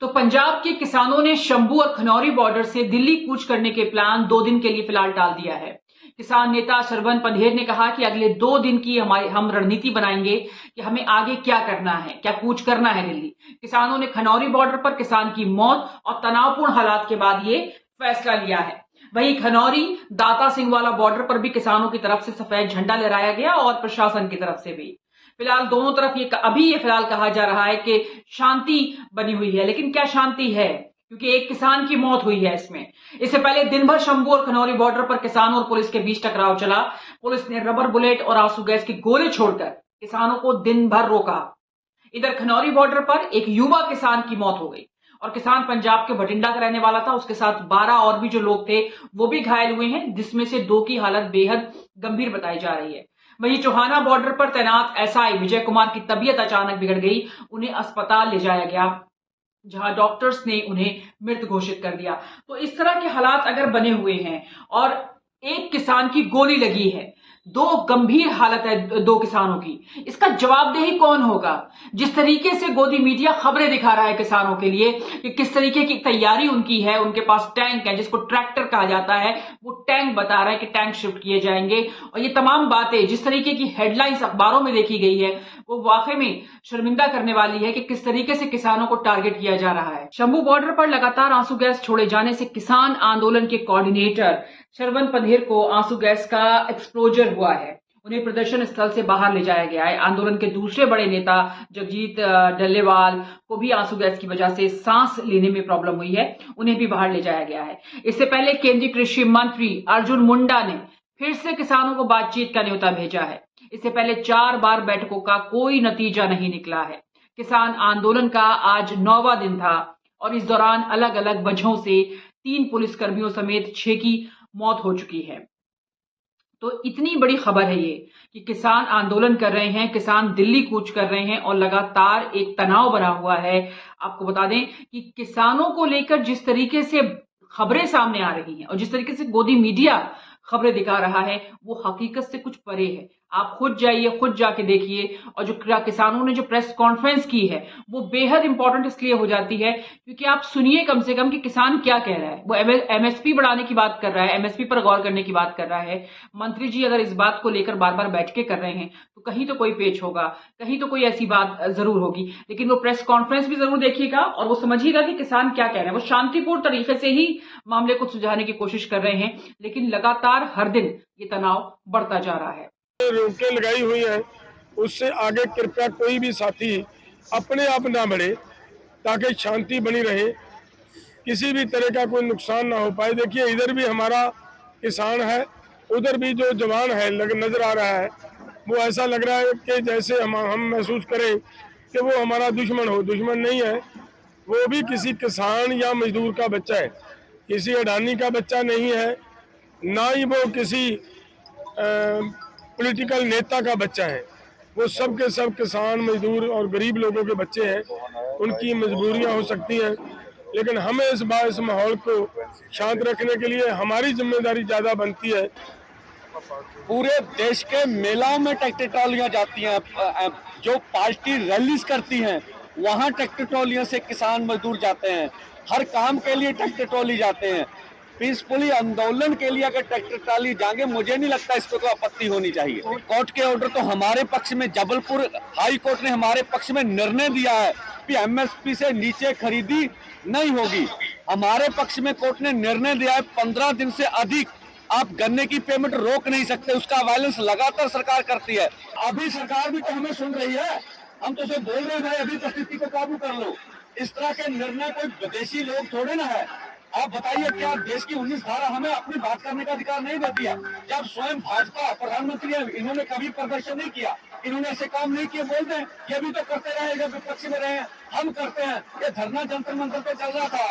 तो पंजाब के किसानों ने शंभू और खनौरी बॉर्डर से दिल्ली कूच करने के प्लान 2 दिन के लिए फिलहाल टाल दिया है। किसान नेता शरवण पंधेर ने कहा कि अगले 2 दिन की हम रणनीति बनाएंगे कि हमें आगे क्या करना है, क्या कूच करना है दिल्ली। किसानों ने खनौरी बॉर्डर पर किसान की मौत और तनावपूर्ण हालात के बाद ये फैसला लिया है। वहीं खनौरी दाता सिंहवाला बॉर्डर पर भी किसानों की तरफ से सफेद झंडा लहराया गया और प्रशासन की तरफ से भी। फिलहाल दोनों तरफ ये फिलहाल कहा जा रहा है कि शांति बनी हुई है, लेकिन क्या शांति है, क्योंकि एक किसान की मौत हुई है इसमें। इससे पहले दिन भर शंभू और खनौरी बॉर्डर पर किसानों और पुलिस के बीच टकराव चला। पुलिस ने रबर बुलेट और आंसू गैस के गोले छोड़कर किसानों को दिन भर रोका। इधर खनौरी बॉर्डर पर एक युवा किसान की मौत हो गई और किसान पंजाब के भटिंडा का रहने वाला था। उसके साथ 12 और भी जो लोग थे वो भी घायल हुए हैं, जिसमें से 2 की हालत बेहद गंभीर बताई जा रही है। वहीं चोहाना बॉर्डर पर तैनात एसआई विजय कुमार की तबीयत अचानक बिगड़ गई। उन्हें अस्पताल ले जाया गया, जहां डॉक्टर्स ने उन्हें मृत घोषित कर दिया। तो इस तरह के हालात अगर बने हुए हैं और एक किसान की गोली लगी है, 2 गंभीर हालत है 2 किसानों की, इसका जवाबदेही कौन होगा? जिस तरीके से गोदी मीडिया खबरें दिखा रहा है किसानों के लिए कि किस तरीके की तैयारी उनकी है, उनके पास टैंक है जिसको ट्रैक्टर कहा जाता है, वो टैंक बता रहा है कि टैंक शिफ्ट किए जाएंगे, और ये तमाम बातें जिस तरीके की हेडलाइंस अखबारों में देखी गई है वो वाकई में शर्मिंदा करने वाली है कि किस तरीके से किसानों को टारगेट किया जा रहा है। शंभू बॉर्डर पर लगातार आंसू गैस छोड़े जाने से किसान आंदोलन के कोऑर्डिनेटर शरवण पंधेर को आंसू गैस का एक्सपोजर हुआ है। उन्हें प्रदर्शन स्थल से बाहर ले जाया गया है। आंदोलन के दूसरे बड़े नेता जगजीत डल्लेवाल को भी आंसू गैस की वजह से सांस लेने में प्रॉब्लम हुई है, उन्हें भी बाहर ले जाया गया है। इससे पहले केंद्रीय कृषि मंत्री अर्जुन मुंडा ने फिर से किसानों को बातचीत का न्योता भेजा है। इससे पहले 4 बार बैठकों का कोई नतीजा नहीं निकला है। किसान आंदोलन का आज 9वां दिन था और इस दौरान अलग अलग वजहों से 3 पुलिसकर्मियों समेत 6 की मौत हो चुकी है। तो इतनी बड़ी खबर है ये कि किसान आंदोलन कर रहे हैं, किसान दिल्ली कूच कर रहे हैं और लगातार एक तनाव बना हुआ है। आपको बता दें कि किसानों को लेकर जिस तरीके से खबरें सामने आ रही हैं और जिस तरीके से गोदी मीडिया खबरें दिखा रहा है वो हकीकत से कुछ परे है। आप खुद जाइए, खुद जाके देखिए। और जो किसानों ने जो प्रेस कॉन्फ्रेंस की है वो बेहद इंपॉर्टेंट इसलिए हो जाती है क्योंकि आप सुनिए कम से कम कि किसान क्या कह रहा है। वो एमएसपी बढ़ाने की बात कर रहा है, एमएसपी पर गौर करने की बात कर रहा है। मंत्री जी अगर इस बात को लेकर बार बार बैठकें कर रहे हैं तो कहीं तो कोई पेच होगा, कहीं तो कोई ऐसी बात जरूर होगी। लेकिन वो प्रेस कॉन्फ्रेंस भी जरूर देखिएगा और वो समझिएगा कि किसान क्या कह रहे हैं। वो शांतिपूर्ण तरीके से ही मामले को सुलझाने की कोशिश कर रहे हैं, लेकिन लगातार हर दिन ये तनाव बढ़ता जा रहा है। रोकें लगाई हुई हैं, उससे आगे कृपया कोई भी साथी अपने आप ना बढ़े ताकि शांति बनी रहे, किसी भी तरह का कोई नुकसान ना हो पाए। देखिए इधर भी हमारा किसान है, उधर भी जो जवान है नजर आ रहा है, वो ऐसा लग रहा है कि जैसे हम महसूस करें कि वो हमारा दुश्मन हो। दुश्मन नहीं है, वो भी किसी किसान या मजदूर का बच्चा है, किसी अडानी का बच्चा नहीं है, ना ही वो किसी पॉलिटिकल नेता का बच्चा है। वो सब के सब किसान, मजदूर और गरीब लोगों के बच्चे हैं। उनकी मजबूरियां हो सकती हैं, लेकिन हमें इस माहौल को शांत रखने के लिए हमारी जिम्मेदारी ज्यादा बनती है। पूरे देश के मेलाओं में ट्रैक्टर ट्रॉलियां जाती हैं, जो पार्टी रैलीज करती हैं वहां ट्रैक्टर ट्रॉलियों से किसान मजदूर जाते हैं। हर काम के लिए ट्रैक्टर ट्रॉली जाते हैं। पीसफुली आंदोलन के लिए अगर ट्रैक्टर ट्रॉली जाएंगे, मुझे नहीं लगता इस पर कोई आपत्ति होनी चाहिए। कोर्ट के ऑर्डर तो हमारे पक्ष में, जबलपुर हाई कोर्ट ने हमारे पक्ष में निर्णय दिया है कि एमएसपी से नीचे खरीदी नहीं होगी। हमारे पक्ष में कोर्ट ने निर्णय दिया है 15 दिन से अधिक आप गन्ने की पेमेंट रोक नहीं सकते। उसका वायलेंस लगातार सरकार करती है। अभी सरकार भी तो हमें सुन रही है, हम तो बोल रहे हैं भाई अभी परिस्थिति को काबू कर लो। इस तरह के निर्णय कोई विदेशी लोग थोड़े ना है। आप बताइए क्या देश की 19 धारा हमें अपनी बात करने का अधिकार नहीं देती है? जब स्वयं भाजपा प्रधानमंत्री है, इन्होंने कभी प्रदर्शन नहीं किया, इन्होंने ऐसे काम नहीं किए, बोलते हैं ये भी तो करते रहे जब विपक्ष में रहे हैं। हम करते हैं। ये धरना जंतर मंतर पे चल रहा था,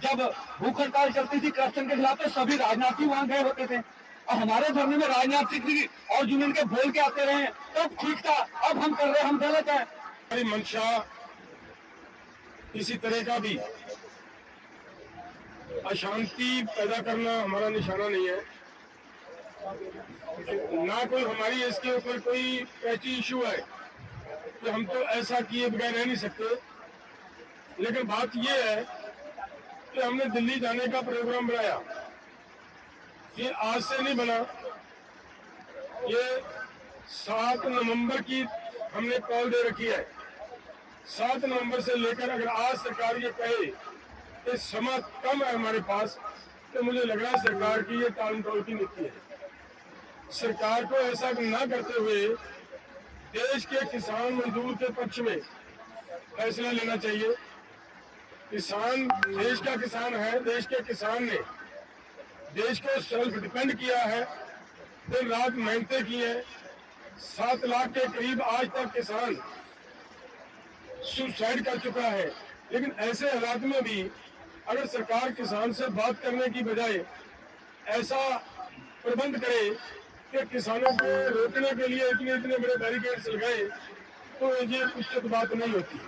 जब भूख हड़ताल चलती थी करप्शन के खिलाफ, तो सभी राजनीति वहां गए होते थे। और हमारे धरने में राजनीतिक और यूनियन के बोल के आते रहे, तब ठीक था। अब हम कर रहे हैं, हम गलत है। हमारी मंशा किसी तरह का भी अशांति पैदा करना हमारा निशाना नहीं है, ना कोई हमारी इसके ऊपर कोई पैची इशू है कि हम तो ऐसा किए बगैर रह नहीं सकते। लेकिन बात ये है कि हमने दिल्ली जाने का प्रोग्राम बनाया, ये आज से नहीं बना, ये 7 नवंबर की हमने कॉल दे रखी है। 7 नवंबर से लेकर अगर आज सरकार ये कहे कि समय कम है हमारे पास, तो मुझे लग रहा है सरकार की ये टालमटोल की नीति है। सरकार को ऐसा ना करते हुए देश के किसान मजदूर के पक्ष में फैसला लेना चाहिए। किसान देश का किसान है, देश के किसान ने देश को सेल्फ डिपेंड किया है, दिन रात मेहनतें की है। 7 लाख के करीब आज तक किसान सुसाइड कर चुका है। लेकिन ऐसे हालात में भी अगर सरकार किसान से बात करने की बजाय ऐसा प्रबंध करे कि किसानों को रोकने के लिए इतने बड़े बैरिकेड्स लगाए, तो ये उचित बात नहीं होती।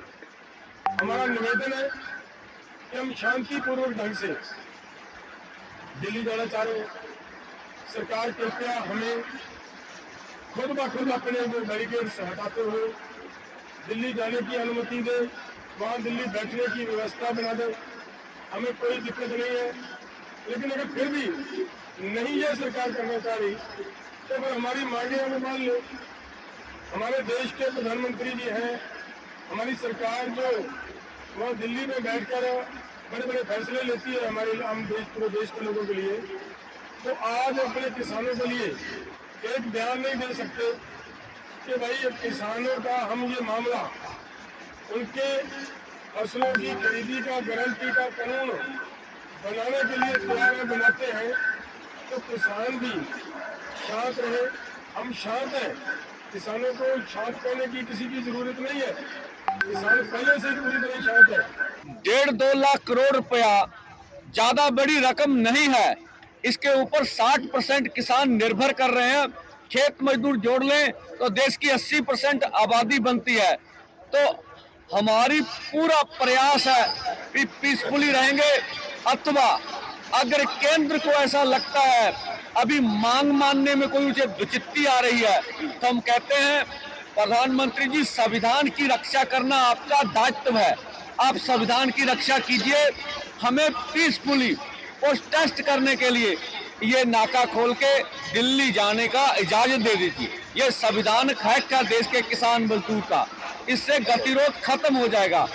हमारा निवेदन है कि हम शांतिपूर्वक ढंग से दिल्ली जाना चाह रहे हैं। सरकार कृपया हमें खुद ब खुद अपने वो बैरिकेड्स हटाते हुए दिल्ली जाने की अनुमति दे, वहाँ दिल्ली बैठने की व्यवस्था बना दे, हमें कोई दिक्कत नहीं है। लेकिन अगर फिर भी नहीं ये सरकार करना चाह रही, तो फिर हमारी मांगे हमें मान लो। हमारे देश के प्रधानमंत्री जी हैं, हमारी सरकार जो वहाँ दिल्ली में बैठकर बड़े बड़े फैसले लेती है हमारे हम देश पूरे देश के लोगों के लिए, तो आज अपने किसानों के लिए एक बयान नहीं दे सकते कि भाई किसानों का हम ये मामला उनके फसलों की खरीदी का गारंटी का कानून बनाने के लिए तैयार है, बनाते हैं, तो किसान भी शांत रहे। हम शांत हैं, किसानों को शांत करने की किसी की जरूरत नहीं है, किसान पहले से पूरी तरह शांत है। 1.5-2 लाख करोड़ रुपया ज्यादा बड़ी रकम नहीं है। इसके ऊपर 60% किसान निर्भर कर रहे हैं। खेत मजदूर जोड़ लें तो देश की 80% आबादी बनती है। तो हमारी पूरा प्रयास है कि पीसफुली रहेंगे, अथवा अगर केंद्र को ऐसा लगता है अभी मांग मानने में कोई उसे विचित्ति आ रही है, तो हम कहते हैं प्रधानमंत्री जी, संविधान की रक्षा करना आपका दायित्व है। आप संविधान की रक्षा कीजिए, हमें पीसफुली प्रोटेस्ट करने के लिए ये नाका खोल के दिल्ली जाने का इजाजत दे दीजिए। ये संविधान हक है देश के किसान मजदूर का, इससे गतिरोध खत्म हो जाएगा।